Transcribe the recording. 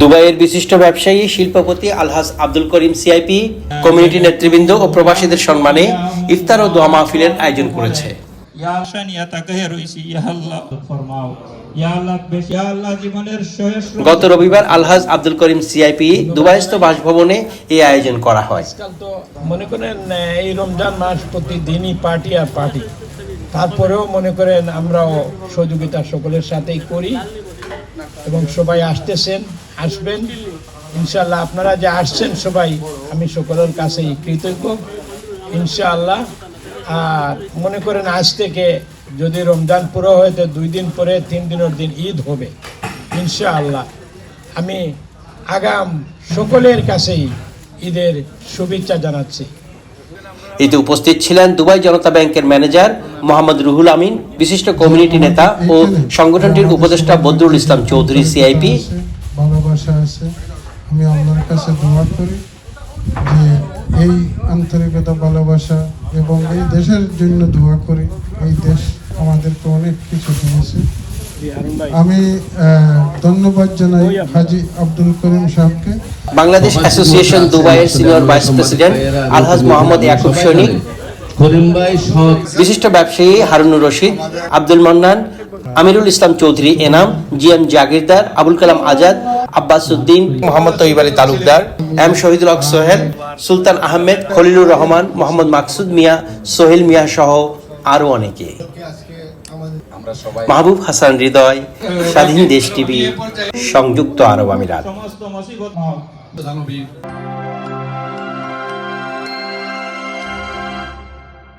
দুবাইয়ের বিশিষ্ট ব্যবসায়ী শিল্পপতি আলহাজ আব্দুল করিম সিআইপি কমিউনিটি নেতৃবৃন্দ ও প্রবাসীদের সম্মানে ইফতার ও দোয়া মাহফিলের আয়োজন করেছে। গত রবিবার আলহাজ আব্দুল করিম সিআইপি দুবাইস্থ বাসভবনে এই আয়োজন করা হয়। মনে করেন এই রমজান মাস প্রতিদিনই পার্টি আর পার্টি, তারপরেও মনে করেন আমরাও সহযোগিতা সকলের সাথেই করি এবং সবাই আসবেন ইনশাআল্লাহ। আপনারা যে আসছেন সবাই, আমি সকলের কাছেই কৃতজ্ঞ ইনশাআল্লাহ। আর মনে করেন আজ থেকে যদি রমজান পুরো হয় তো 2 দিন পরে 3 দিনের দিন ঈদ হবে ইনশাআল্লাহ। আমি আগাম সকলের কাছেই ঈদের শুভেচ্ছা জানাচ্ছি। এতে উপস্থিত ছিলেন দুবাই জনতা ব্যাংকের ম্যানেজার মোহাম্মদ রুহুল আমিন, বিশিষ্ট কমিউনিটি নেতা ও সংগঠনটির উপদেষ্টা বদরুল ইসলাম চৌধুরী সিআইপি। ভালোবাসা আছে, আমি আল্লাহর কাছে দোয়া করি যে এই আন্তরিকতা, ভালোবাসা এবং এই দেশের জন্য দোয়া করি। এই দেশ আমাদেরকে অনেক কিছু দিয়েছে। আমি ধন্যবাদ জানাই হাজি আব্দুল করিম সাহেবকে। বাংলাদেশ অ্যাসোসিয়েশন দুবাইয়ের সিনিয়র ভাইস প্রেসিডেন্ট আলহাজ মোহাম্মদ ইয়াকুব সৈনিক, বিশিষ্ট ব্যবসায়ী হারুনুর রশিদ, আব্দুল মান্নান, আমিরুল ইসলাম চৌধুরী এনাম, জিএম জাগিরদার, আবুল কালাম আজাদ, আব্বাস উদ্দিন, মোহাম্মদ তৈয়ব আলী তালুকদার, এম শহীদুল হক সোহেল, সুলতান আহমেদ, খলিলুর রহমান, মোহাম্মদ মাকসুদ মিয়া, সোহেল মিয়া সহ আরো অনেকে। মাহবুব হাসান হৃদয়, স্বাধীন দেশ টিভি, সংযুক্ত আরব আমিরাত।